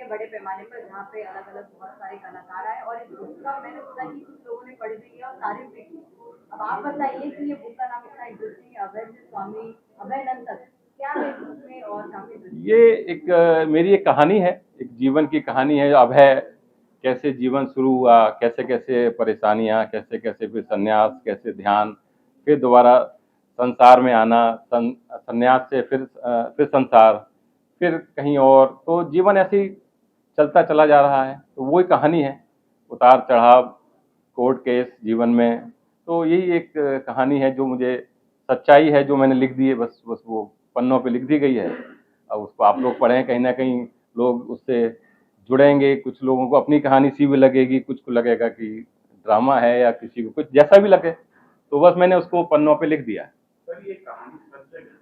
है बड़े पैमाने पर, जहाँ पे अलग अलग बहुत सारे कलाकार आए, और इस बुक का मैंने सुना कि कुछ लोगों ने पढ़ भी लिया और तारीफ भी की। अब आप बताइए कि ये बुक का नाम इतना इंटरेस्टिंग है, अभय से स्वामी अभयनंद तक, क्या है इस बुक में और काफी इंटरेस्टिंग। ये एक मेरी एक कहानी है, एक जीवन की कहानी है। अब है कैसे जीवन शुरू हुआ, कैसे कैसे परेशानियां, कैसे कैसे फिर संन्यास, कैसे ध्यान, फिर दोबारा संसार में आना, संन्यास से फिर संसार, फिर कहीं और। तो जीवन ऐसे ही चलता चला जा रहा है। तो वही कहानी है, उतार चढ़ाव, कोर्ट केस जीवन में। तो यही एक कहानी है जो मुझे सच्चाई है, जो मैंने लिख दी है। बस बस वो पन्नों पे लिख दी गई है। अब उसको आप लोग पढ़ें, कहीं ना कहीं लोग उससे जुड़ेंगे। कुछ लोगों को अपनी कहानी सी भी लगेगी, कुछ को लगेगा कि ड्रामा है, या किसी को कुछ जैसा भी लगे। तो बस मैंने उसको पन्नों पे लिख दिया। सर ये कहानी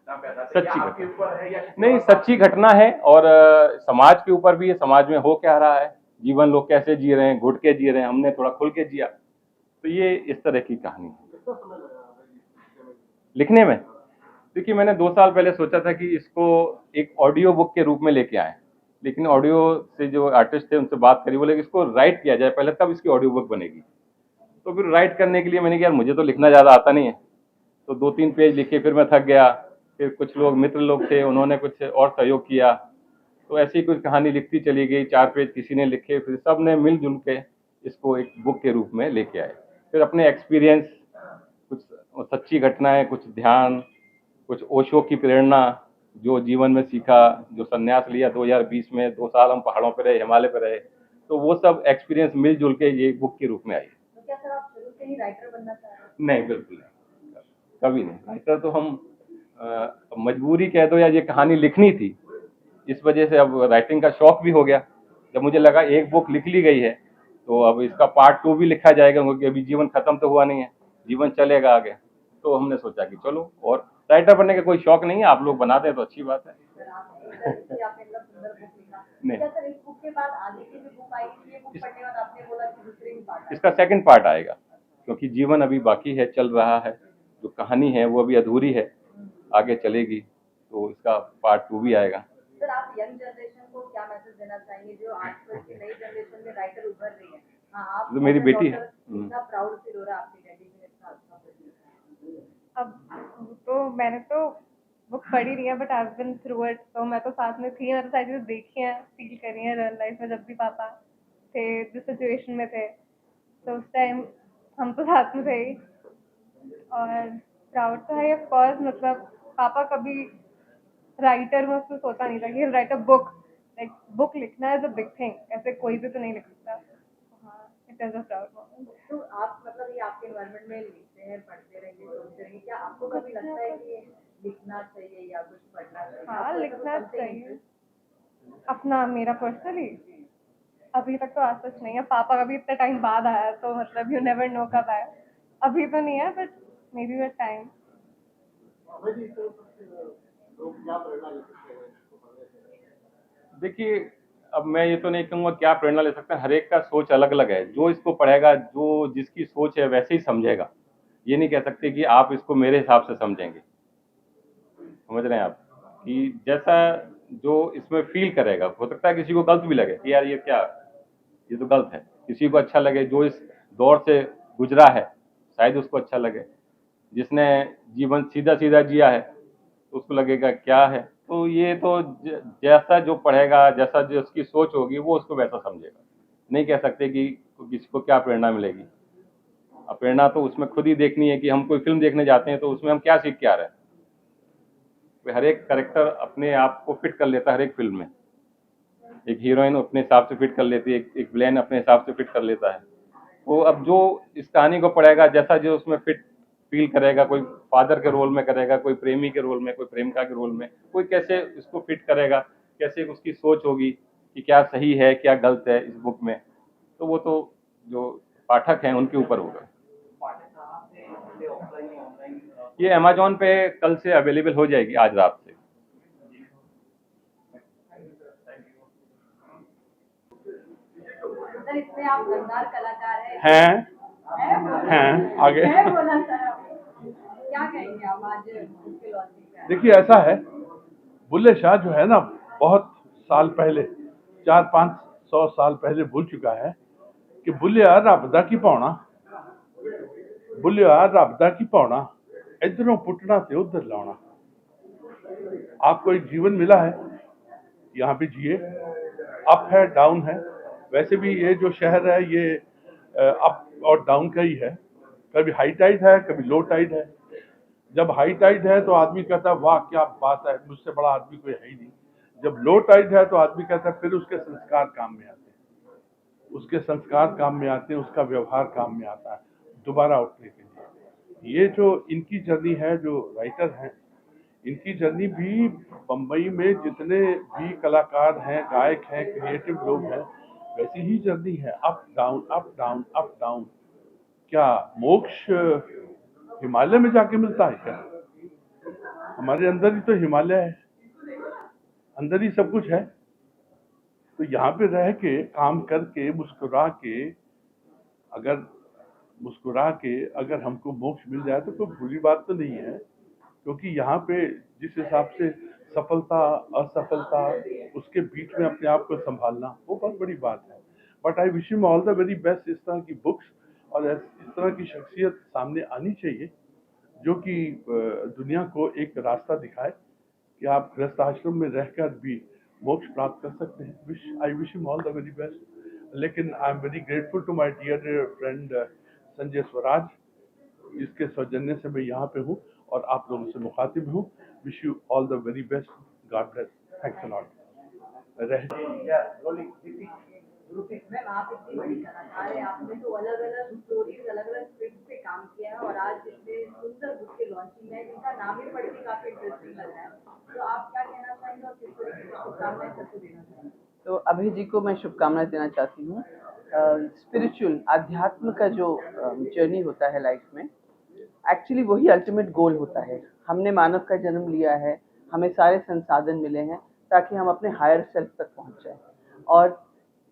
सच्ची घटना नहीं, सच्ची घटना है। और समाज के ऊपर भी है, समाज में हो क्या रहा है, जीवन लोग कैसे जी रहे हैं, घुट के जी रहे हैं, हमने थोड़ा खुल के जिया। तो ये इस तरह की कहानी है। लिखने में देखिए, मैंने 2 साल पहले सोचा था कि इसको एक ऑडियो बुक के रूप में लेके आए, लेकिन ऑडियो से जो आर्टिस्ट थे उनसे बात करी, बोले कि इसको राइट किया जाए पहले, तब इसकी ऑडियो बुक बनेगी। तो फिर राइट करने के लिए मैंने कहा यार, मुझे तो लिखना ज़्यादा आता नहीं है। तो 2-3 पेज लिखे, फिर मैं थक गया। फिर कुछ लोग मित्र लोग थे, उन्होंने कुछ और सहयोग किया। तो ऐसी कुछ कहानी लिखती चली गई। 4 पेज किसी ने लिखे, फिर सब ने मिलजुल के इसको एक बुक के रूप में लेके आए। फिर अपने एक्सपीरियंस, कुछ सच्ची घटनाएं, कुछ ध्यान, कुछ ओशो की प्रेरणा, जो जीवन में सीखा, जो संन्यास लिया 2020 में, 2 साल हम पहाड़ों पे रहे, हिमालय पे रहे। तो वो सब एक्सपीरियंस मिलजुल के ये बुक के रूप में आई। तो क्या सर आप शुरू से ही राइटर बनना चाह रहे हैं? नहीं, बिल्कुल नहीं, कभी नहीं। राइटर तो हम मजबूरी कह दो, या ये कहानी लिखनी थी, इस वजह से अब राइटिंग का शौक भी हो गया। जब मुझे लगा एक बुक लिख ली गई है, तो अब इसका पार्ट 2 भी लिखा जाएगा, क्योंकि अभी जीवन खत्म तो हुआ नहीं है, जीवन चलेगा आगे। तो हमने सोचा कि चलो, और राइटर बनने का कोई शौक नहीं है, आप लोग बनाते हैं तो अच्छी बात है। सर आपने इतना सुंदर बुक लिखा, नहीं, क्या सर इस बुक के बाद आगे की भी बुक आएगी? ये बुक पढ़ने के बाद आपने बोला कि दूसरे भी पार्ट इसका सेकंड पार्ट आएगा, क्योंकि जीवन अभी बाकी है, चल रहा है। जो कहानी है वो अभी अधूरी है, आगे चलेगी। तो इसका पार्ट 2 भी आएगा। सर आप यंग जनरेशन को क्या मैसेज देना चाहेंगे, जो आजकल की नई जनरेशन में राइटर उभर रही है? हाँ, आप जो मेरी बेटी है, कितना प्राउड फील हो रहा है आपकी डैडी ने इतना अच्छा प्रोड्यूस। अब तो मैंने तो बुक पढ़ी नहीं है, but I been through it. तो मैं तो साथ में थी, मैंने सारी चीज़ें देखी हैं, फील करी हैं रियल लाइफ में। जब भी पापा थे जिस सिचुएशन में थे, तो उस टाइम हम तो साथ में थे ही। और प्राउड तो है ऑफ कोर्स। मतलब पापा कभी राइटर में उसको सोचा नहीं था कि right a book, like book लिखना इज अ बिग थिंग, ऐसे कोई भी तो नहीं लिख सकता। हाँ, it is a proud moment. तो आप मतलब ये आपके एनवायरनमेंट में लिखते हैं, पढ़ते रहेंगे, सोचते रहेंगे, क्या आपको कभी लगता है कि लिखना चाहिए या कुछ पढ़ना चाहिए? हाँ, लिखना चाहिए। अपना मेरा पर्सनली अभी तक तो आज तक नहीं है। पापा का भी इतना टाइम बाद आया, तो मतलब यू नेवर नो कब आया। अभी तो नहीं है, but may be with time. देखिए, अब मैं ये तो नहीं कहूँगा क्या प्रेरणा ले सकते हैं। हर एक का सोच अलग अलग है। जो इसको पढ़ेगा, जो जिसकी सोच है वैसे ही समझेगा। ये नहीं कह सकते कि आप इसको मेरे हिसाब से समझेंगे। समझ रहे हैं आप, कि जैसा जो इसमें फील करेगा। हो सकता है किसी को गलत भी लगे कि यार ये क्या, ये तो गलत है। किसी को अच्छा लगे, जो इस दौर से गुजरा है शायद उसको अच्छा लगे। जिसने जीवन सीधा सीधा जिया है तो उसको लगेगा क्या है। तो ये तो जैसा जो पढ़ेगा, जैसा जो उसकी सोच होगी, वो उसको वैसा समझेगा। नहीं कह सकते कि किसी को क्या प्रेरणा मिलेगी। अब प्रेरणा तो उसमें खुद ही देखनी है कि हम कोई फिल्म देखने जाते हैं तो उसमें हम क्या सीख के आ रहे हैं। हर एक कैरेक्टर अपने आप को फिट कर लेता है हर एक फिल्म में। एक हीरोइन अपने हिसाब से फिट कर लेती है, एक विलेन अपने हिसाब से फिट कर लेता है। तो अब जो इस कहानी को पढ़ेगा, जैसा जो उसमें फिट फील करेगा, कोई फादर के रोल में करेगा, कोई प्रेमी के रोल में, कोई प्रेमिका के रोल में, कोई कैसे इसको फिट करेगा, कैसे उसकी सोच होगी कि क्या सही है क्या गलत है इस बुक में। तो वो तो जो पाठक हैं उनके ऊपर होगा। ये अमेजोन पे कल से अवेलेबल हो जाएगी, आज रात से। सर इसमें आप दमदार कलाकार हैं हैं आगे बोला सर, क्या कहेंगे आप आज उसके लॉन्चिंग पे? देखिए ऐसा है, बुल्ले शाह जो है ना, बहुत साल पहले 400-500 साल पहले भूल चुका है कि बुलिया रब दा की पाउना, बुलिया रब दा की पाउना, इधरों पुटना ते उधर लाना। आपको एक जीवन मिला है, यहाँ पे जिए, अप है डाउन है। वैसे भी ये जो शहर है ये अप और डाउन का ही है, कभी हाई टाइड है कभी लो टाइड है। जब हाई टाइड है तो आदमी कहता है वाह क्या बात है, मुझसे बड़ा आदमी कोई है ही नहीं। जब लो टाइड है तो आदमी कहता है फिर उसके संस्कार काम में आते हैं, उसके संस्कार काम में आते हैं, उसका व्यवहार काम में आता है दोबारा उठने के लिए। ये जो इनकी जर्नी है, जो राइटर हैं इनकी जर्नी भी, बम्बई में जितने भी कलाकार हैं, गायक हैं, क्रिएटिव लोग हैं, वैसी ही जर्नी है, up down up down up down. क्या मोक्ष हिमालय में जाके मिलता है क्या? हमारे अंदर ही तो हिमालय है, अंदर ही सब कुछ है। तो यहाँ पे रह के, काम करके, मुस्कुरा के अगर हमको मोक्ष मिल जाए तो कोई बुरी बात तो नहीं है, क्योंकि यहाँ पे जिस हिसाब से सफलता असफलता उसके बीच में अपने आप को संभालना वो बहुत बड़ी बात है। But I wish him all the very best. इस तरह की बुक्स और इस तरह की शख्सियत सामने आनी चाहिए जो कि दुनिया को एक रास्ता दिखाए कि आप गृहस्थ आश्रम में रहकर भी मोक्ष प्राप्त कर सकते हैं। I wish him all the very best. लेकिन I am very grateful to my dear friend Sanjay Swaraj, जिसके सौजन्य से मैं यहाँ पे हूँ और आप लोगों से मुखातिब हूँ। Wish you all the very best, God bless, thanks a lot. Ma'am आप इतनी बड़ी कलाकार है, आपने तो अलग अलग स्टोरीज अलग अलग स्क्रिप्ट पे काम किया है और आज इतने सुंदर बुक की लॉन्चिंग है जिनका नाम ही पढ़ के काफी इंटरेस्टिंग लग रहा है। तो आप क्या कहना चाहेंगे और किस तरीके की शुभकामनाएं सबको देना चाहेंगे? तो अभय जी को मैं शुभकामनाएं देना चाहती हूँ। स्पिरिचुअल अध्यात्म का जो जर्नी होता है लाइफ में, एक्चुअली वही अल्टीमेट गोल होता है। हमने मानव का जन्म लिया है, हमें सारे संसाधन मिले हैं ताकि हम अपने हायर सेल्फ तक पहुँच जाएं। और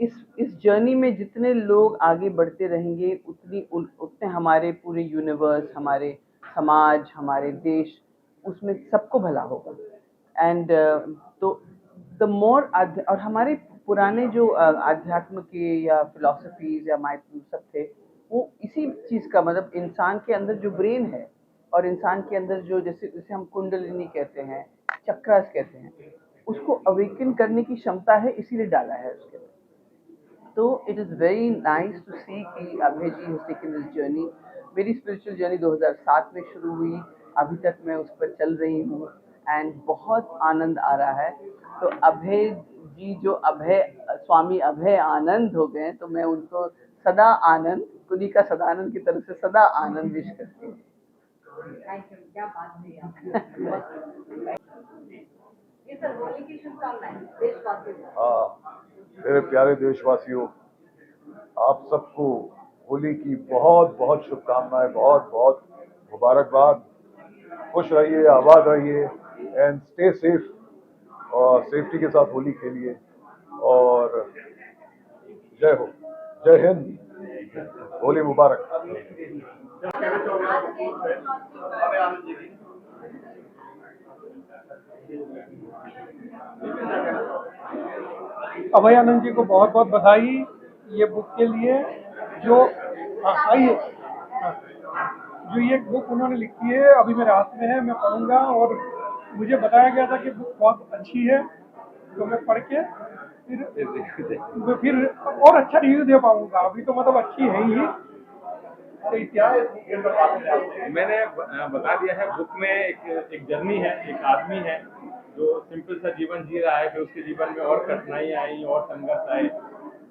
इस जर्नी में जितने लोग आगे बढ़ते रहेंगे उतने हमारे पूरे यूनिवर्स, हमारे समाज, हमारे देश, उसमें सबको भला होगा। एंड तो द मोर और हमारे पुराने जो अध्यात्म के या फिलॉसफीज या माइथोलॉजी सब थे, वो इसी चीज़ का मतलब इंसान के अंदर जो ब्रेन है और इंसान के अंदर जो जैसे हम कुंडलिनी कहते हैं, चक्रास कहते हैं, उसको अवेकन करने की क्षमता है, इसीलिए डाला है उसके अंदर। तो it is very nice to see कि Abhay ji has taken this journey. मेरी स्पिरिचुअल जर्नी 2007 में शुरू हुई, अभी तक मैं उस पर चल रही हूँ एंड बहुत आनंद आ रहा है। तो अभय जी जो स्वामी अभय आनंद हो गए, तो मैं उनको सदा आनंद, कुनिका सदानंद की तरफ से सदा आनंद विश करती हूँ। थैंक यू, क्या बात है आपने। ये सर होली की शुभकामनाएं देशवासियों को। हाँ, मेरे प्यारे देशवासियों, आप सबको होली की बहुत बहुत शुभकामनाएं, बहुत बहुत मुबारकबाद। खुश रहिए, आबाद रहिए एंड स्टे सेफ, और सेफ्टी के साथ होली खेलिए। और जय हो, जय हिंद, होली मुबारक। अभय आनंद जी को बहुत बहुत बधाई ये बुक के लिए, जो आइए जो ये बुक उन्होंने लिखी है, अभी मेरे हाथ में है, मैं पढ़ूंगा। और मुझे बताया गया था कि बुक बहुत अच्छी है, तो मैं पढ़ के फिर और अच्छा रिव्यू दे पाऊंगा। अभी तो मतलब अच्छी है ही। तो मैंने बता दिया है, बुक में एक जर्नी है, एक आदमी है जो सिंपल सा जीवन जी रहा है, फिर उसके जीवन में और कठिनाइयाँ आई और संघर्ष आए,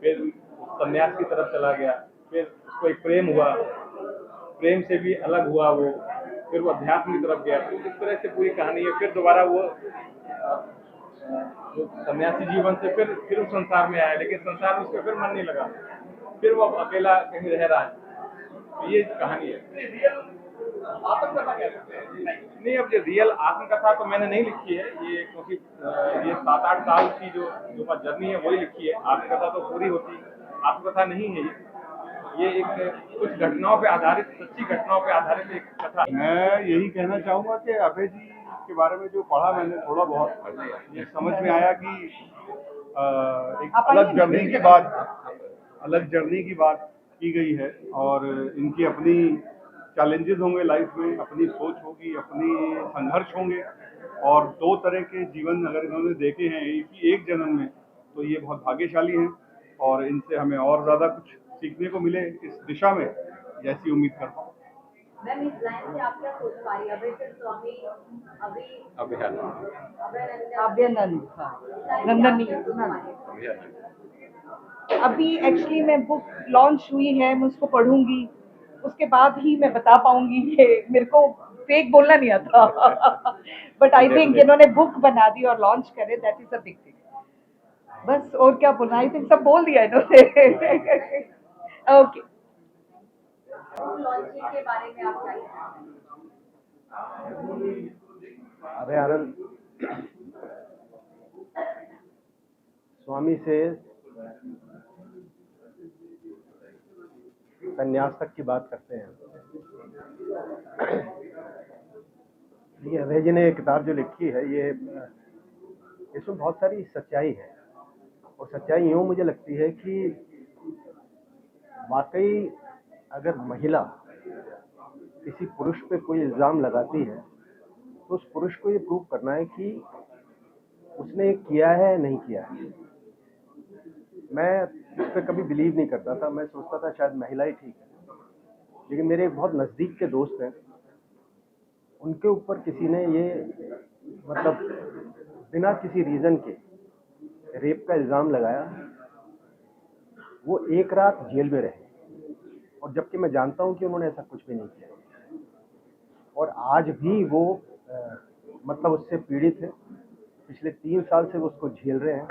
फिर संन्यास की तरफ चला गया, फिर उसको एक प्रेम हुआ, प्रेम से भी अलग हुआ वो, फिर वो अध्यात्म की तरफ गया। तो इस तरह से पूरी कहानी है। फिर दोबारा वो सन्यासी जीवन से फिर उस संसार में आया, लेकिन संसार में उसका फिर मन नहीं लगा, फिर वो अकेला कहीं रह रहा है। तो ये कहानी है। आत्मकथा कह सकते हैं? नहीं, अब ये रियल आत्मकथा तो मैंने नहीं लिखी है ये, क्योंकि ये 7-8 साल की जो जर्नी है वही लिखी है। आत्मकथा तो पूरी होती, आत्मकथा नहीं है ये एक कुछ घटनाओं पे आधारित, सच्ची घटनाओं पे आधारित एक कथा। मैं यही कहना चाहूँगा कि अभय जी के बारे में जो पढ़ा मैंने थोड़ा बहुत, ये समझ में आया कि एक आप अलग आइए जर्नी की बात की गई है और इनकी अपनी चैलेंजेस होंगे लाइफ में, अपनी सोच होगी, अपनी संघर्ष होंगे और दो तरह के जीवन अगर इन्होंने देखे हैं एक जन्म में तो ये बहुत भाग्यशाली हैं और इनसे हमें और ज़्यादा कुछ सीखने को मिले इस दिशा में, जैसी उम्मीद करता हूँ। मैम इस लाइन से आप क्या सोच पा रही है अभय सिंह स्वामी अभी अभयानंद अभ्यनंद हाँ नंदनी नंदनी अभयानंद अभी एक्चुअली मैं बुक लॉन्च हुई है, मैं उसको पढ़ूंगी, उसके बाद ही मैं बता पाऊंगी कि मेरे को फेक बोलना नहीं आता बट आई थिंक इन्होंने बुक बना दी और लॉन्च करे, that is a big thing. बस और क्या बोलना, आई थिंक सब बोल दिया इन्होंने ओके। लॉन्चिंग के बारे में आप क्या कहना अभय आनंद स्वामी से संन्यास तक की बात करते हैं। ये अभय जी ने एक किताब जो लिखी है, ये इसमें बहुत सारी सच्चाई है और सच्चाई यूँ मुझे लगती है कि वाकई अगर महिला किसी पुरुष पे कोई इल्ज़ाम लगाती है तो उस पुरुष को ये प्रूव करना है कि उसने ये किया है नहीं किया है। मैं इस पर कभी बिलीव नहीं करता था, मैं सोचता था शायद महिला ही ठीक है, लेकिन मेरे एक बहुत नज़दीक के दोस्त हैं, उनके ऊपर किसी ने ये मतलब बिना किसी रीज़न के रेप का इल्ज़ाम लगाया। वो एक रात जेल में रहे और जबकि मैं जानता हूँ कि उन्होंने ऐसा कुछ भी नहीं किया और आज भी वो मतलब उससे पीड़ित है। पिछले 3 साल से वो उसको झेल रहे हैं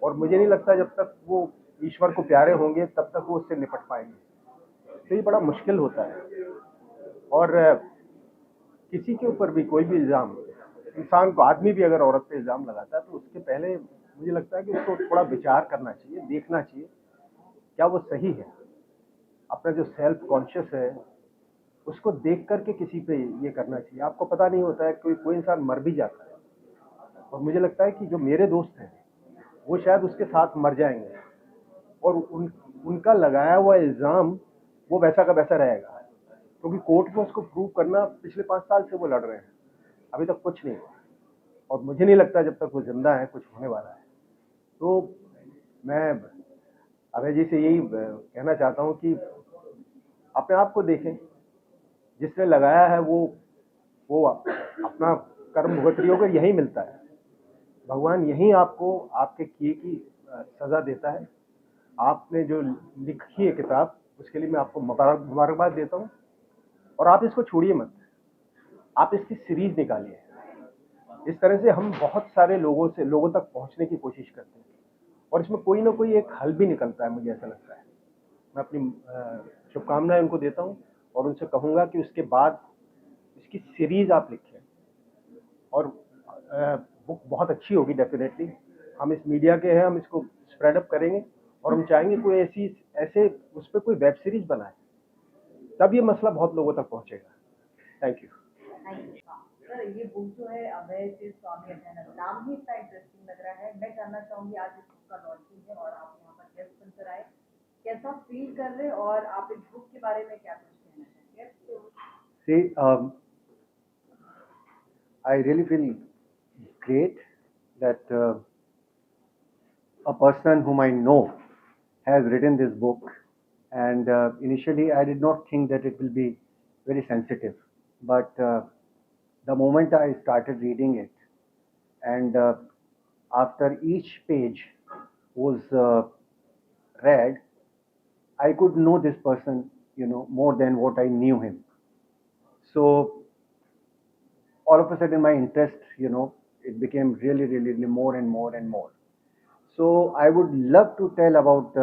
और मुझे नहीं लगता जब तक वो ईश्वर को प्यारे होंगे तब तक वो उससे निपट पाएंगे। तो ये बड़ा मुश्किल होता है और किसी के ऊपर भी कोई भी इल्ज़ाम, इंसान को, आदमी भी अगर औरत पे इल्ज़ाम लगाता है तो उसके पहले मुझे लगता है कि उसको थोड़ा विचार करना चाहिए, देखना चाहिए क्या वो सही है। अपना जो सेल्फ कॉन्शियस है उसको देख करके किसी पे ये करना चाहिए। आपको पता नहीं होता है, कोई इंसान मर भी जाता है और मुझे लगता है कि जो मेरे दोस्त हैं वो शायद उसके साथ मर जाएंगे और उनका लगाया हुआ इल्ज़ाम वो वैसा का वैसा रहेगा, क्योंकि कोर्ट में उसको प्रूव करना पिछले 5 साल से वो लड़ रहे हैं, अभी तक कुछ नहीं हुआ और मुझे नहीं लगता जब तक वो जिंदा है कुछ होने वाला है। तो मैं अभय जी से यही कहना चाहता हूँ कि अपने आप को देखें, जिसने लगाया है वो अपना कर्म भुगत रही होकर यही मिलता है। भगवान यही आपको आपके किए की सज़ा देता है। आपने जो लिखी है किताब उसके लिए मैं आपको मुबारकबाद देता हूँ और आप इसको छोड़िए मत, आप इसकी सीरीज निकालिए। इस तरह से हम बहुत सारे लोगों तक पहुँचने की कोशिश करते हैं और इसमें कोई ना कोई एक हल भी निकलता है, मुझे ऐसा लगता है। मैं अपनी शुभकामनाएं उनको देता हूँ और उनसे कहूँगा कि उसके बाद इसकी सीरीज़ आप लिखें और बुक बहुत अच्छी होगी डेफिनेटली। हम इस मीडिया के हैं, हम इसको स्प्रेड अप करेंगे और हम चाहेंगे कोई ऐसे उस पर कोई वेब सीरीज बनाए, तब ये मसला बहुत लोगों तक पहुँचेगा। Thank you. सर ये बुक जो है अभय सिंह स्वामी अभयानंद, नाम ही इतना इंटरेस्टिंग लग रहा है। मैं जानना चाहूंगी आज इस बुक का लॉन्चिंग है और आप यहाँ पर गेस्ट बनकर आए, कैसा फील कर रहे हैं और आप इस बुक के बारे में क्या कुछ कहना चाहेंगे? See, I really feel great that a person whom I know has written this book, and initially I did not think that it will be very sensitive, but the moment I started reading it and after each page was read, I could know this person, more than what I knew him. So all of a sudden my interest, it became really, really, really more and more and more. So I would love to tell about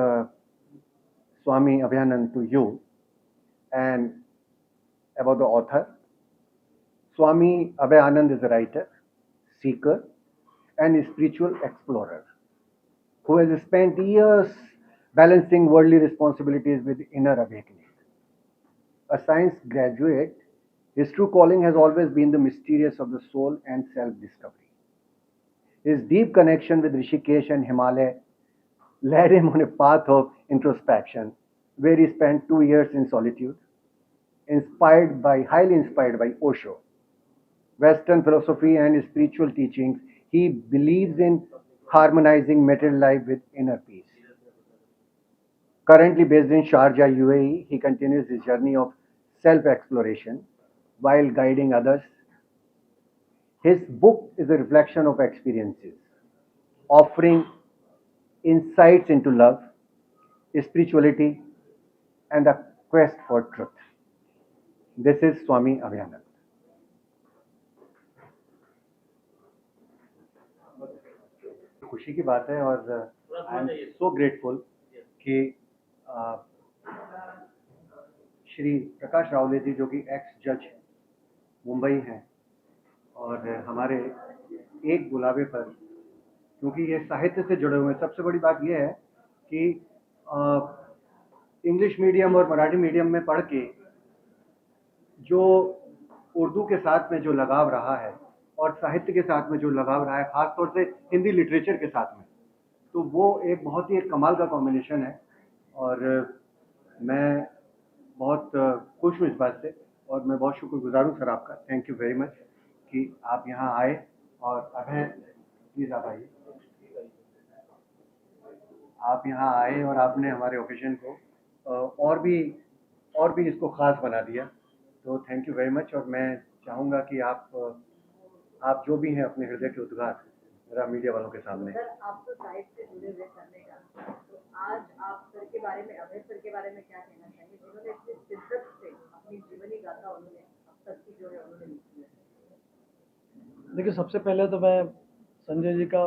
Swami Abhayanand to you and about the author. Swami Abhayanand is a writer, seeker, and a spiritual explorer who has spent years balancing worldly responsibilities with inner awakening. A science graduate, his true calling has always been the mysterious of the soul and self-discovery. His deep connection with Rishikesh and Himalaya led him on a path of introspection, where he spent 2 years in solitude, highly inspired by Osho, Western philosophy and spiritual teachings. He believes in harmonizing material life with inner peace. Currently based in Sharjah, UAE, he continues his journey of self-exploration while guiding others. His book is a reflection of experiences, offering insights into love, spirituality, and the quest for truth. This is Swami Abhayanand. खुशी की बात है और I am so grateful कि श्री प्रकाश रावलेती जो कि x जज मुंबई हैं और हमारे एक बुलावे पर, क्योंकि ये साहित्य से जुड़े हुए हैं, सबसे बड़ी बात ये है कि इंग्लिश मीडियम और मराठी मीडियम में पढ़ के जो उर्दू के साथ में जो लगाव रहा है और साहित्य के साथ में जो लगाव रहा है, ख़ासतौर से हिंदी लिटरेचर के साथ में, तो वो एक बहुत ही एक कमाल का कॉम्बिनेशन है। और मैं बहुत खुश हूँ इस बात से और मैं बहुत शुक्रगुजार हूँ सर आपका। थैंक यू वेरी मच कि आप यहाँ आए। और अभय प्लीज़ आप आइए, आप यहाँ आए और आपने हमारे ओकेजन को और भी इसको ख़ास बना दिया, तो थैंक यू वेरी मच। और मैं चाहूँगा कि आप जो भी हैं अपने हृदय के उद्गार जरा मीडिया वालों के सामने। सर, आप तो साहित्य से जुड़े हुए करने का, तो आज आप सर के बारे में, अभय सर के बारे में क्या कहना चाहिए, जिन्होंने इतनी शिद्दत से अपनी जीवनी गाथा उन्होंने अब तक की जो है उन्होंने लिखी है? देखिए, सबसे पहले तो मैं संजय जी का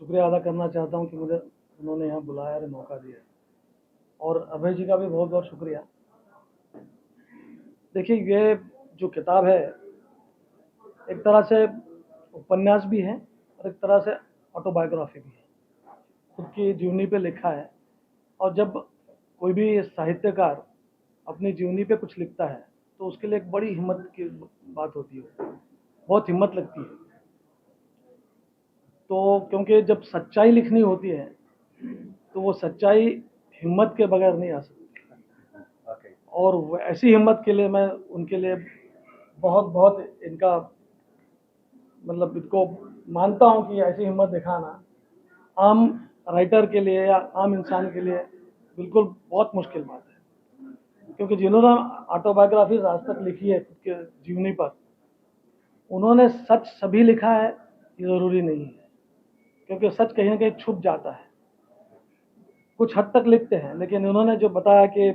शुक्रिया अदा करना चाहता हूँ कि मुझे उन्होंने यहाँ बुलाया और मौका दिया, और अभय जी का भी बहुत बहुत शुक्रिया। देखिए, ये जो किताब है एक तरह से उपन्यास भी है और एक तरह से ऑटोबायोग्राफी भी है, खुद की जीवनी पे लिखा है। और जब कोई भी साहित्यकार अपनी जीवनी पे कुछ लिखता है तो उसके लिए एक बड़ी हिम्मत की बात होती है, बहुत हिम्मत लगती है। तो क्योंकि जब सच्चाई लिखनी होती है तो वो सच्चाई हिम्मत के बगैर नहीं आ सकती, और ऐसी हिम्मत के लिए मैं उनके लिए बहुत बहुत इनका मतलब इनको मानता हूँ कि ऐसी हिम्मत दिखाना आम राइटर के लिए या आम इंसान के लिए बिल्कुल बहुत मुश्किल बात है। क्योंकि जिन्होंने ऑटोबायोग्राफीज आज तक लिखी है खुद के जीवनी पर, उन्होंने सच सभी लिखा है ये ज़रूरी नहीं है, क्योंकि सच कहीं ना कहीं छुप जाता है। कुछ हद तक लिखते हैं, लेकिन उन्होंने जो बताया कि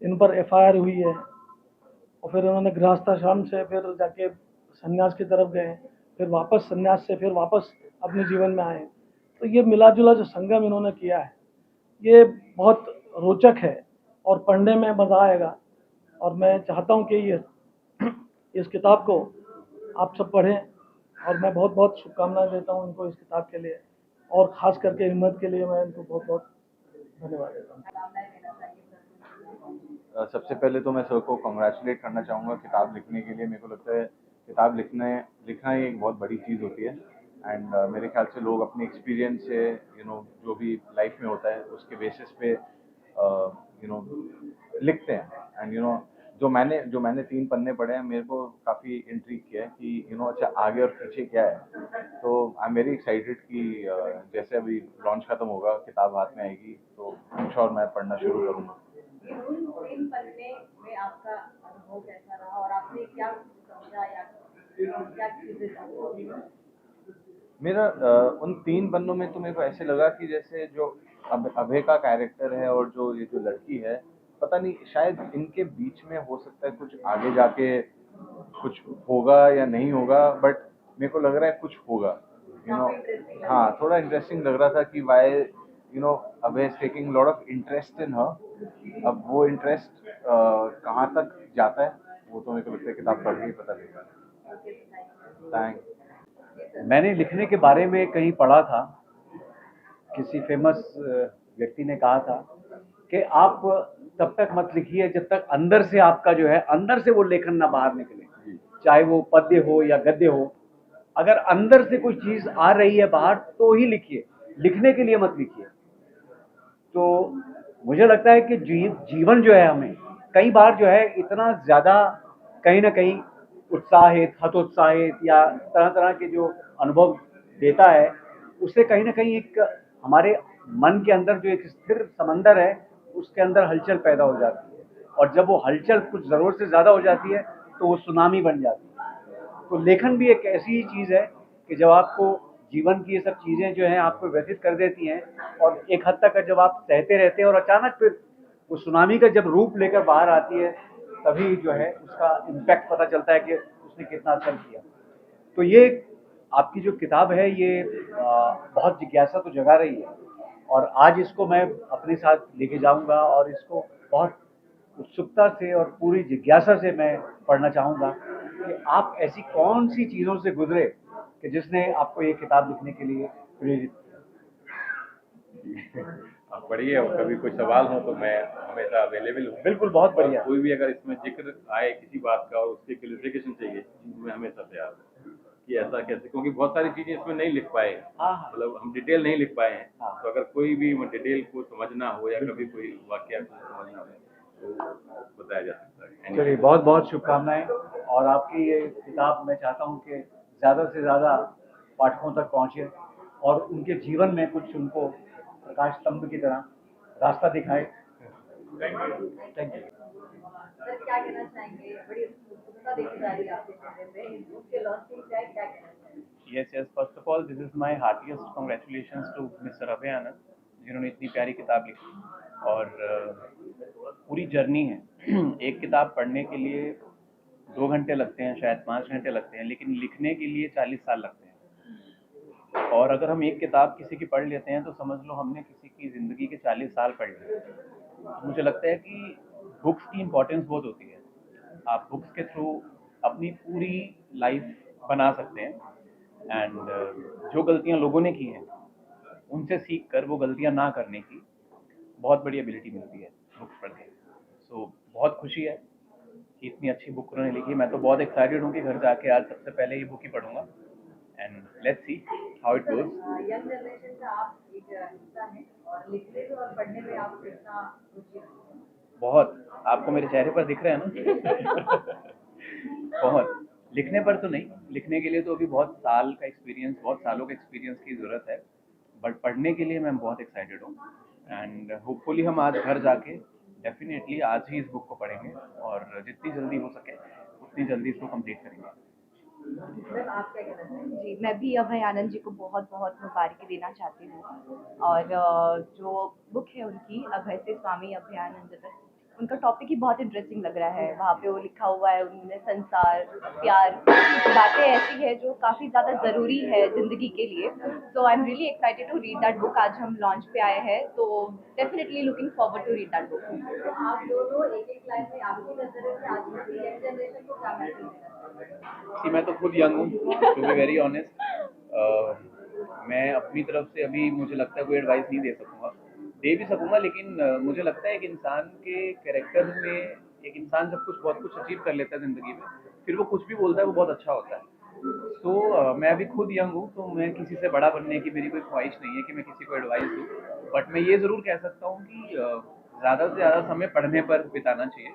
इन पर एफआईआर हुई है और फिर उन्होंने गृहस्थाश्रम से फिर जाके संन्यास की तरफ गए, फिर वापस संन्यास से फिर वापस अपने जीवन में आए, तो ये मिला जुला जो संगम इन्होंने किया है ये बहुत रोचक है और पढ़ने में मज़ा आएगा। और मैं चाहता हूँ कि इस किताब को आप सब पढ़ें, और मैं बहुत बहुत शुभकामनाएं देता हूँ इनको इस किताब के लिए, और ख़ास करके हिम्मत के लिए मैं इनको बहुत बहुत धन्यवाद देता हूँ। सबसे पहले तो मैं सर को कॉन्ग्रेचुलेट करना चाहूँगा किताब लिखने के लिए। मेरे को लगता है किताब लिखना ही एक बहुत बड़ी चीज़ होती है, एंड मेरे ख्याल से लोग अपने एक्सपीरियंस से जो भी लाइफ में होता है उसके बेसिस पे लिखते हैं। एंड जो मैंने 3 पन्ने पढ़े हैं, मेरे को काफ़ी इंट्रीग किया है कि अच्छा आगे और पीछे क्या है। तो आई एम वेरी एक्साइटेड कि जैसे अभी लॉन्च खत्म होगा, किताब हाथ में आएगी तो आई एम श्योर मैं पढ़ना शुरू करूँगा। उन 3 पन्ने में आपका अनुभव कैसा रहा और आपने क्या समझा या क्या चीजें समझी? मेरा उन 3 पन्नों में तो मेरे को ऐसे लगा कि जैसे जो अभय का कैरेक्टर है और ये जो लड़की है, पता नहीं शायद इनके बीच में हो सकता है कुछ आगे जाके कुछ होगा या नहीं होगा, बट मेरे को लग रहा है कुछ होगा। हाँ, थोड़ा इंटरेस्टिंग लग रहा था कि why Abhay is taking lot of interest in her. अब वो इंटरेस्ट कहाँ तक जाता है वो तो मेरे को लगता है किताब पढ़ के ही पता लगेगा। थैंक्स। मैंने लिखने के बारे में कहीं पढ़ा था, किसी फेमस व्यक्ति ने कहा था कि आप तब तक मत लिखिए जब तक अंदर से आपका जो है अंदर से वो लेखन ना बाहर निकले, चाहे वो पद्य हो या गद्य हो। अगर अंदर से कोई चीज आ रही है बाहर तो ही लिखिए, लिखने के लिए मत लिखिए। तो मुझे लगता है कि जीवन जो है हमें कई बार जो है इतना ज्यादा कहीं ना कहीं उत्साहित, हतोत्साहित या तरह तरह के जो अनुभव देता है, उससे कहीं ना कहीं एक हमारे मन के अंदर जो एक स्थिर समंदर है उसके अंदर हलचल पैदा हो जाती है, और जब वो हलचल कुछ जरूरत से ज्यादा हो जाती है तो वो सुनामी बन जाती है। तो लेखन भी एक ऐसी ही चीज है कि जब आपको जीवन की ये सब चीजें जो हैं आपको व्यथित कर देती हैं, और एक हद तक जब आप सहते रहते हैं और अचानक फिर वो सुनामी का जब रूप लेकर बाहर आती है, तभी जो है उसका इम्पैक्ट पता चलता है कि उसने कितना असर किया। तो ये आपकी जो किताब है ये बहुत जिज्ञासा तो जगा रही है, और आज इसको मैं अपने साथ लेके जाऊंगा और इसको बहुत उत्सुकता से और पूरी जिज्ञासा से मैं पढ़ना चाहूँगा कि आप ऐसी कौन सी चीज़ों से गुजरे कि जिसने आपको ये किताब लिखने के लिए प्रेरित किया। आप पढ़िए, और कभी कोई सवाल हो तो मैं हमेशा अवेलेबल हूँ। बिल्कुल, बहुत और बढ़िया। कोई भी अगर इसमें जिक्र आए किसी बात का और उसकी क्लियरिफिकेशन चाहिए, मैं हमेशा तैयार हूँ कि ऐसा कैसे, क्योंकि बहुत सारी चीजें इसमें नहीं लिख पाए हैं, हाँ। मतलब हम डिटेल नहीं लिख पाए हैं। हाँ। तो अगर कोई भी डिटेल को समझना हो या कभी कोई वाकया को समझना हो तो बताया जा सकता है। चलिए, बहुत बहुत शुभकामनाएं, और आपकी ये किताब मैं चाहता हूँ कि ज़्यादा से ज़्यादा पाठकों तक पहुँचे और उनके जीवन में कुछ उनको प्रकाश स्तंभ की तरह रास्ता दिखाए। Thank you. सर क्या कहना चाहेंगे, बड़ी उत्सुकता देखी जा रही है आपके चेहरे पे, इस बुक के लॉन्चिंग क्या कहना चाहेंगे? Yes, first of all, this is my heartiest congratulations to Mr. अभय आनंद, जिन्होंने इतनी प्यारी किताब लिखी। और पूरी जर्नी है एक किताब पढ़ने के लिए 2 घंटे लगते हैं, शायद 5 घंटे लगते हैं, लेकिन लिखने के लिए 40 साल लगते हैं। और अगर हम एक किताब किसी की पढ़ लेते हैं तो समझ लो हमने किसी की ज़िंदगी के 40 साल पढ़ लिए। तो मुझे लगता है कि बुक्स की इम्पोर्टेंस बहुत होती है। आप बुक्स के थ्रू अपनी पूरी लाइफ बना सकते हैं, एंड जो गलतियां लोगों ने की हैं उनसे सीख कर वो गलतियां ना करने की बहुत बड़ी एबिलिटी मिलती है बुक्स पढ़ के। सो बहुत खुशी है कि इतनी अच्छी बुक उन्होंने लिखी। मैं तो बहुत एक्साइटेड हूँ कि घर जाके आज सबसे पहले ये बुक ही पढ़ूंगा, and let's see how it goes. Young generation का आप एक हिस्सा हैं और लिखने में और पढ़ने में आप कितना रुचि रखते हैं? बहुत, आपको मेरे चेहरे पर दिख रहे हैं ना बहुत। लिखने पर तो नहीं, लिखने के लिए तो अभी बहुत साल का एक्सपीरियंस, बहुत सालों का एक्सपीरियंस की ज़रूरत है, बट पढ़ने के लिए मैं बहुत एक्साइटेड हूँ, एंड होपफुली हम आज घर जाके डेफिनेटली आज ही इस बुक को पढ़ेंगे और जितनी जल्दी हो सके उतनी जल्दी इसको कंप्लीट करेंगे। मैम आप क्या कहना चाहेंगे? जी, मैं भी अभय आनंद जी को बहुत बहुत मुबारक देना चाहती हूँ। और जो बुक है उनकी, अभय से स्वामी अभयानंद तक, उनका टॉपिक ही बहुत इंटरेस्टिंग लग रहा है। वहाँ पे वो लिखा हुआ है उन्होंने संसार, प्यार, बातें ऐसी है जो काफ़ी ज़्यादा ज़रूरी है ज़िंदगी के लिए। So I am really excited to read that book. आज हम लॉन्च पे आए हैं, तो definitely looking forward to read that book. तो आप दोनों एक लाइन में आपकी नजर से आज की यंग जनरेशन को क्या मैसेज देना चाहेंगे? कि मैं तो खुद यंग हूँ, टू बी वेरी ऑनेस्ट। मैं अपनी तरफ से अभी मुझे लगता है कोई एडवाइस नहीं दे सकूँगा, दे भी सकूँगा, लेकिन मुझे लगता है कि इंसान के कैरेक्टर में, एक इंसान जब बहुत कुछ अचीव कर लेता है ज़िंदगी में, फिर वो कुछ भी बोलता है वो बहुत अच्छा होता है। तो मैं अभी खुद यंग हूँ, तो मैं किसी से बड़ा बनने की मेरी कोई ख्वाहिश नहीं है कि मैं किसी को एडवाइस दूँ, बट मैं ये ज़रूर कह सकता हूँ कि ज़्यादा से ज़्यादा समय पढ़ने पर बिताना चाहिए,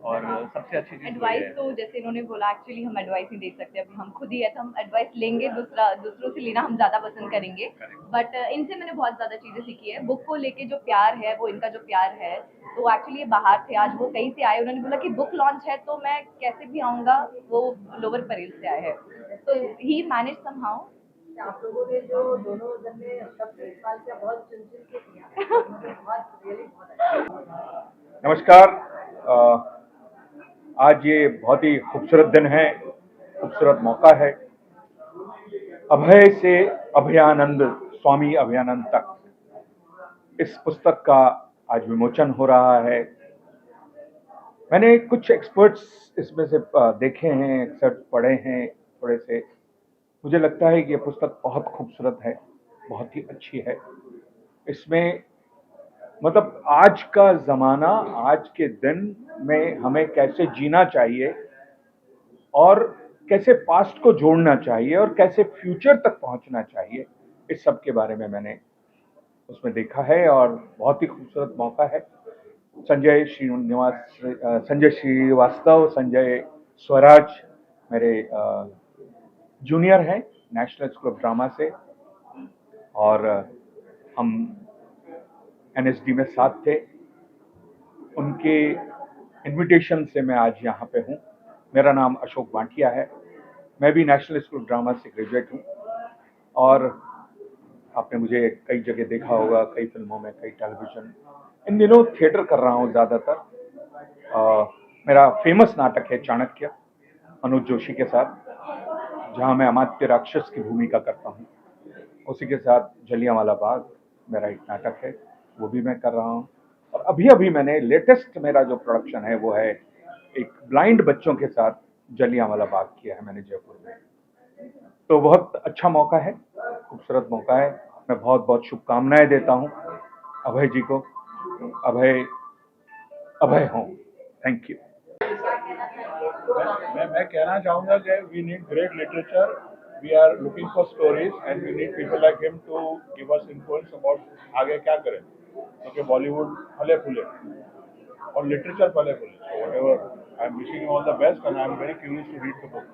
और सबसे अच्छी चीज़ एडवाइस तो जैसे इन्होंने बोला, एक्चुअली हम एडवाइस नहीं दे सकते, अभी हम खुद ही है, तो हम एडवाइस लेंगे, दूसरों से लेना हम ज़्यादा पसंद करेंगे। बट इनसे मैंने बहुत ज़्यादा चीज़ें सीखी है। बुक को लेके जो प्यार है, वो इनका जो प्यार है, तो एक्चुअली ये बाहर थे, आज वो कहीं से आए, उन्होंने बोला कि बुक लॉन्च है तो मैं कैसे भी आऊँगा। वो लोअर परेल से आए हैं, तो ही मैनेज समहाउ। आप लोगों ने जो दोनों जन ने सब देखभाल किया, बहुत चुन के किया, बहुत रियली बहुत अच्छा। नमस्कार। आज ये बहुत ही खूबसूरत दिन है, खूबसूरत मौका है। अभय से अभयानंद, स्वामी अभयानंद तक, इस पुस्तक का आज विमोचन हो रहा है। मैंने कुछ एक्सपर्ट्स इसमें से देखे हैं, एक्सपर्ट पढ़े हैं थोड़े से। मुझे लगता है कि ये पुस्तक बहुत खूबसूरत है, बहुत ही अच्छी है। इसमें मतलब आज का ज़माना, आज के दिन में हमें कैसे जीना चाहिए और कैसे पास्ट को जोड़ना चाहिए और कैसे फ्यूचर तक पहुंचना चाहिए, इस सब के बारे में मैंने उसमें देखा है और बहुत ही खूबसूरत मौका है। संजय श्रीवास्तव, संजय स्वराज मेरे जूनियर हैं नेशनल स्कूल ऑफ ड्रामा से, और हम NSD में साथ थे। उनके इनविटेशन से मैं आज यहाँ पे हूँ। मेरा नाम अशोक बांटिया है, मैं भी नेशनल स्कूल ऑफ ड्रामा से ग्रेजुएट हूँ, और आपने मुझे कई जगह देखा होगा, कई फिल्मों में, कई टेलीविजन। इन दिनों थिएटर कर रहा हूँ ज़्यादातर। मेरा फेमस नाटक है चाणक्य, अनुज जोशी के साथ, जहाँ मैं अमात्य राक्षस की भूमिका करता हूँ। उसी के साथ जलियांवाला बाग मेरा एक नाटक है, वो भी मैं कर रहा हूँ। और अभी अभी मैंने लेटेस्ट मेरा जो प्रोडक्शन है वो है एक ब्लाइंड बच्चों के साथ जलियांवाला बाग किया है मैंने जयपुर में। तो बहुत अच्छा मौका है, खूबसूरत मौका है। मैं बहुत बहुत शुभकामनाएं देता हूँ अभय जी को। अभय हों। Thank you. मैं कहना चाहूँगा कि we need great literature, we are looking for stories and we need people like him to give us influence about आगे क्या करें, क्योंकि बॉलीवुड फले फूले और लिटरेचर फले फूले। So whatever, I am wishing you all the best and I am very curious to read the book.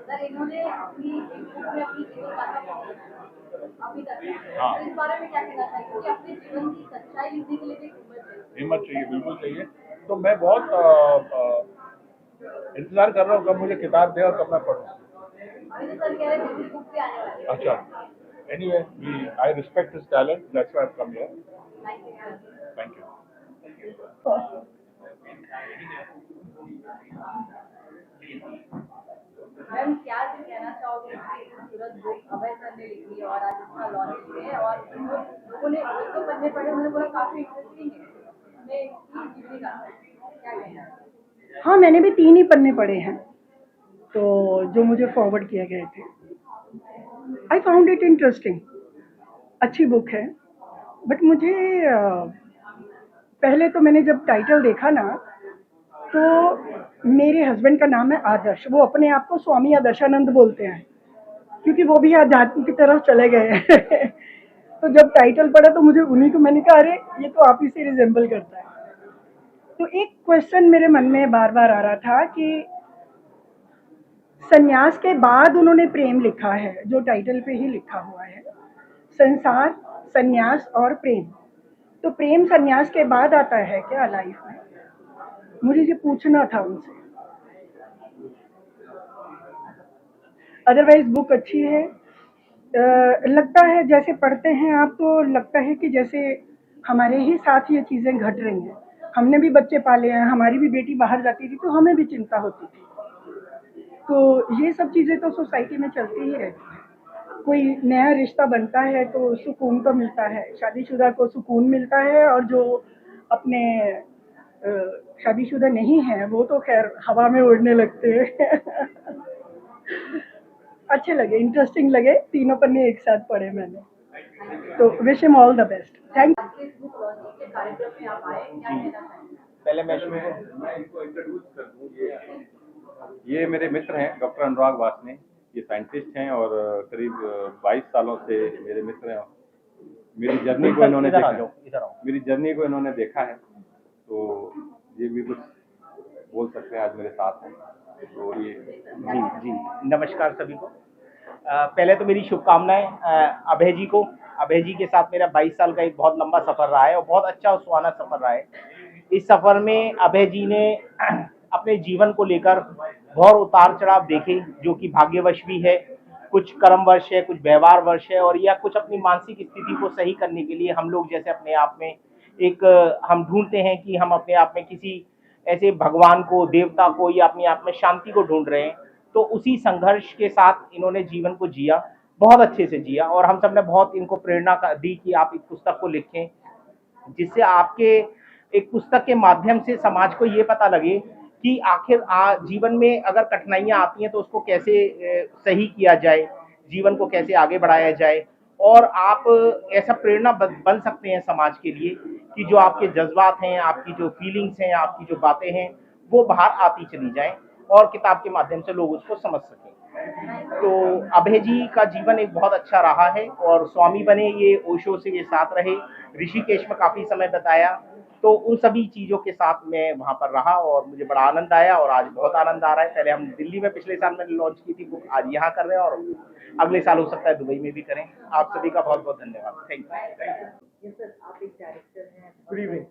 Sir, इन्होंने अपनी एक बुक में अपनी जीवन गाथा पढ़ी अभी तक। हाँ। तो इस बारे में क्या कहना चाहिए कि अपने जीवन की सच्चाई लिखने के लिए भी हिम्मत चाहिए, बिल्कुल चाहिए। तो मैं बहुत इंतजार कर रहा हूँ कब मुझे किताब दे और कब मैं पढ़ूँ। अभी तो सर कह रहे थे बुक भी आने वाली है। अच्छा, anyway, I respect his talent, that's why I have come here. Thank you. Ma'am, क्या कहना चाहोगे कि खूबसूरत बुक अभय सर ने लिखी है और आज इसका लॉन्च है, और लोगों ने एक तो पन्ने पढ़े, उन्होंने बोला काफी इंटरेस्टिंग है, हमें इसकी जीवनी का क्या कहना है? हाँ, मैंने भी 3 ही पन्ने पढ़े हैं, तो जो मुझे फॉरवर्ड किए गए थे। आई फाउंड इट इंटरेस्टिंग, अच्छी बुक है। बट मुझे पहले तो मैंने जब टाइटल देखा ना, तो मेरे हस्बैंड का नाम है आदर्श, वो अपने आप को स्वामी आदर्शानंद बोलते हैं, क्योंकि वो भी आध्यात्म की तरफ चले गए हैं। तो जब टाइटल पढ़ा तो मुझे उन्हीं को, मैंने कहा अरे ये तो आप ही से रिजेंबल करता है। तो एक क्वेश्चन मेरे मन में बार बार आ रहा था कि संन्यास के बाद उन्होंने प्रेम लिखा है, जो टाइटल पे ही लिखा हुआ है, संसार, संन्यास और प्रेम। तो प्रेम संन्यास के बाद आता है क्या लाइफ में? मुझे ये पूछना था उनसे। अदरवाइज बुक अच्छी है। लगता है जैसे पढ़ते हैं आप तो लगता है कि जैसे हमारे ही साथ ये चीज़ें घट रही हैं। हमने भी बच्चे पाले हैं, हमारी भी बेटी बाहर जाती थी तो हमें भी चिंता होती थी। तो ये सब चीज़ें तो सोसाइटी में चलती ही रहती हैं। कोई नया रिश्ता बनता है तो सुकून तो मिलता है, शादीशुदा को सुकून मिलता है, और जो अपने शादीशुदा नहीं है वो तो खैर हवा में उड़ने लगते हैं। अच्छे लगे, इंटरेस्टिंग लगे, तीनों पन्ने एक साथ पढ़े मैंने। तो wish him all the best. Thank you. पहले मैं इसमें इंट्रोड्यूस कर दूं, ये मेरे मित्र हैं डॉक्टर अनुराग वासने। ये साइंटिस्ट हैं और करीब 22 सालों से मेरे मित्र हैं। मेरी जर्नी को इन्होंने देखा है, तो ये भी कुछ बोल सकते हैं, आज मेरे साथ हैं। तो ये जी नमस्कार सभी को। पहले तो मेरी शुभकामनाएं अभय जी को। अभय जी के साथ मेरा 22 साल का एक बहुत लंबा सफ़र रहा है और बहुत अच्छा और सुहाना सफ़र रहा है। इस सफ़र में अभय जी ने अपने जीवन को लेकर बहुत उतार चढ़ाव देखे, जो कि भाग्यवश भी है, कुछ कर्मवश है, कुछ व्यवहारवश है, और या कुछ अपनी मानसिक स्थिति को सही करने के लिए हम लोग जैसे अपने आप में एक हम ढूंढते हैं कि हम अपने आप में किसी ऐसे भगवान को, देवता को, या अपने आप में शांति को ढूंढ रहे हैं। तो उसी संघर्ष के साथ इन्होंने जीवन को जिया, बहुत अच्छे से जिया, और हम सब ने बहुत इनको प्रेरणा दी कि आप इस पुस्तक को लिखें, जिससे आपके एक पुस्तक के माध्यम से समाज को ये पता लगे कि आखिर जीवन में अगर कठिनाइयाँ आती हैं तो उसको कैसे सही किया जाए, जीवन को कैसे आगे बढ़ाया जाए, और आप ऐसा प्रेरणा बन सकते हैं समाज के लिए कि जो आपके जज्बात हैं, आपकी जो फीलिंग्स हैं, आपकी जो बातें हैं, वो बाहर आती चली जाएं। और किताब के माध्यम से लोग उसको समझ सकें। तो अभय जी का जीवन एक बहुत अच्छा रहा है और स्वामी बने, ये ओशो से ये साथ रहे, ऋषिकेश में काफ़ी समय बताया, तो उन सभी चीज़ों के साथ मैं वहाँ पर रहा और मुझे बड़ा आनंद आया और आज बहुत आनंद आ रहा है। पहले हम दिल्ली में पिछले साल मैंने लॉन्च की थी बुक, आज यहाँ कर रहे हैं और अगले साल हो सकता है दुबई में भी करें। आप सभी का बहुत बहुत धन्यवाद। Thank you. ये सर आप एक डायरेक्टर हैं। Good evening.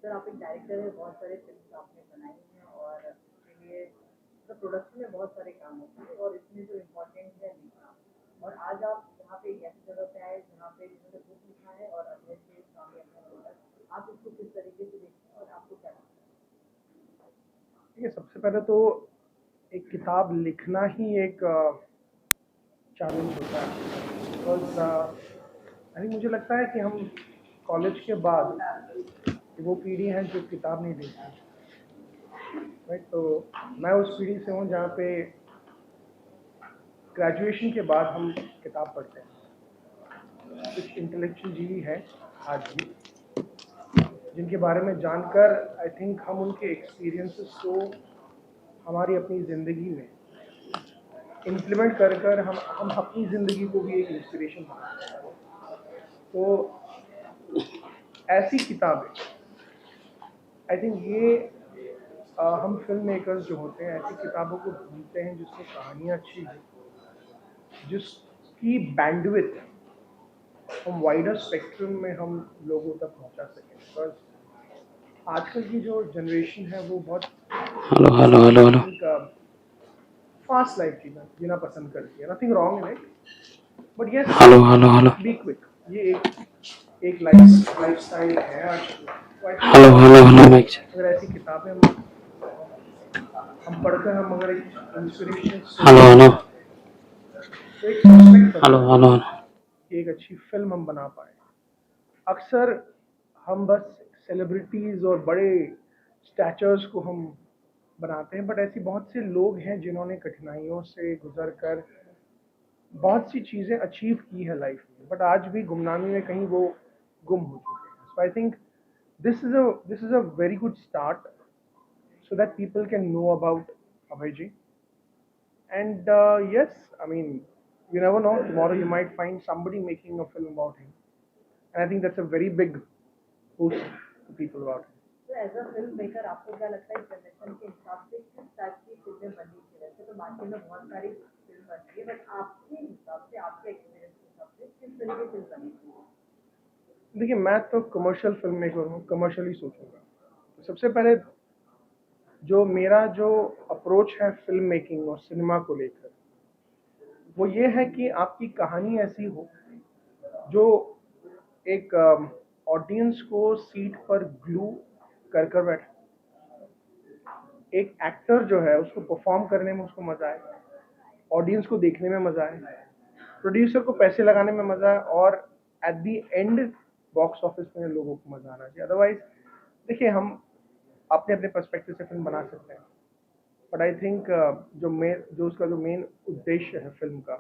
सर आप एक डायरेक्टर हैं, बहुत सारे फिल्म आपने बनाई हैं और इसके लिए तो प्रोडक्शन में बहुत सारे काम होते हैं और इसमें जो इम्पोर्टेंट है लिखना, और आज आप यहाँ पे एक ऐसी जगह पे आए जहाँ पे जिन्होंने बुक लिखा है और अभय से स्वामी अपना, आप इसको किस तरीके से देखते हैं और आपको क्या लगता है? देखिए, सबसे पहले तो एक किताब लिखना ही एक चैलेंज होता है और आई थिंक मुझे लगता है कि हम कॉलेज के बाद वो पीढ़ी है जो किताब नहीं देखती, राइट। तो मैं उस पीढ़ी से हूँ जहाँ पे ग्रेजुएशन के बाद हम किताब पढ़ते हैं। कुछ इंटेलेक्चुअल जीवी हैं आज भी जिनके बारे में जानकर आई थिंक हम उनके एक्सपीरियंसेस को हमारी अपनी ज़िंदगी में इम्प्लीमेंट कर कर हम अपनी ज़िंदगी को भी एक इंस्पिरेशन बनाते हैं। तो ऐसी किताबें आई थिंक ये हम फिल्म मेकर्स जो होते हैं ऐसी किताबों को ढूंढते हैं जिसमें कहानियाँ अच्छी हैं, जिसकी बैंडविड्थ हम वाइडर स्पेक्ट्रम में हम लोगों तक पहुंचा सकें। बिकॉज आजकल की जो जनरेशन है वो बहुत फास्ट लाइफ जीना पसंद करती है। Nothing wrong in it, but yes be quick, ये एक लाइफस्टाइल है आज। अगर ऐसी किताबें हम पढ़कर हम अगर एक इंस्पिरेशन एक अच्छी फिल्म हम बना पाए। अक्सर हम बस सेलिब्रिटीज़ और बड़े स्टैचर्स को हम बनाते हैं, बट ऐसी बहुत से लोग हैं जिन्होंने कठिनाइयों से गुजर कर बहुत सी चीज़ें अचीव की है लाइफ में, बट आज भी गुमनामी में कहीं वो गुम हो चुके हैं। So I think this is a very good start so that people can know about Abhay ji. And yes, I mean, you never know, tomorrow you might find somebody making a film about him. And I think that's a very big boost to people about him. तो as a film maker आपको क्या लगता है generation के हिसाब से किस type की फिल्में बननी चाहिए? वैसे तो मार्केट में बहुत सारी फिल्म बनती है, बट आपके हिसाब से, आपके एक्सपीरियंस के हिसाब से किस तरह की फिल्म बननी चाहिए? देखिए, मैं तो कमर्शियल फिल्म मेकर हूँ, कमर्शियली सोचूंगा। तो सबसे पहले जो मेरा जो अप्रोच है फिल्म मेकिंग और सिनेमा को लेकर वो ये है कि आपकी कहानी ऐसी हो जो एक ऑडियंस को सीट पर ग्लू कर कर बैठे। एक एक्टर जो है उसको परफॉर्म करने में उसको मज़ा आए, ऑडियंस को देखने में मज़ा आए, प्रोड्यूसर को पैसे लगाने में मज़ा आए और at the and box office में लोगों को मज़ा आना चाहिए। अदरवाइज देखिए, हम अपने अपने पर्सपेक्टिव से फिल्म बना सकते हैं, बट आई थिंक जो उसका जो मेन उद्देश्य है फिल्म का,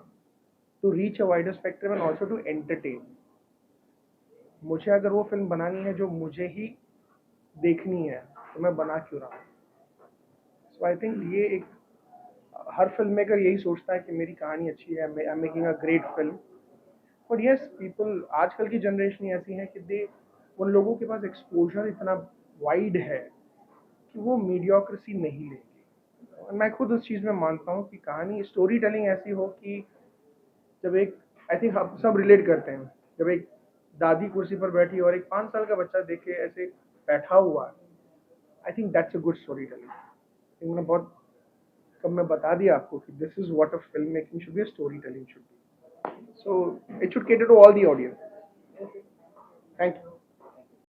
to reach a wider spectrum and also to entertain. मुझे अगर वो फिल्म बनानी है जो मुझे ही देखनी है तो मैं बना क्यों रहा हूँ। सो आई थिंक ये एक हर फिल्म मेकर यही सोचता है कि मेरी कहानी अच्छी है, I am making a great film. But yes, people, आजकल की जनरेशन ऐसी है कि उन लोगों के पास एक्सपोजर इतना वाइड है कि वो मीडियोक्रेसी नहीं लेंगे। मैं खुद उस चीज़ में मानता हूँ कि कहानी स्टोरी टेलिंग ऐसी हो कि जब एक, आई थिंक हम सब रिलेट करते हैं, जब एक दादी कुर्सी पर बैठी और एक 5 साल का बच्चा देखे ऐसे बैठा हुआ है, I think that's a good story telling. मैंने बहुत कब मैं बता दिया आपको कि this is what a film making should be, a story telling should be. So it should cater to all the audience. Thank you.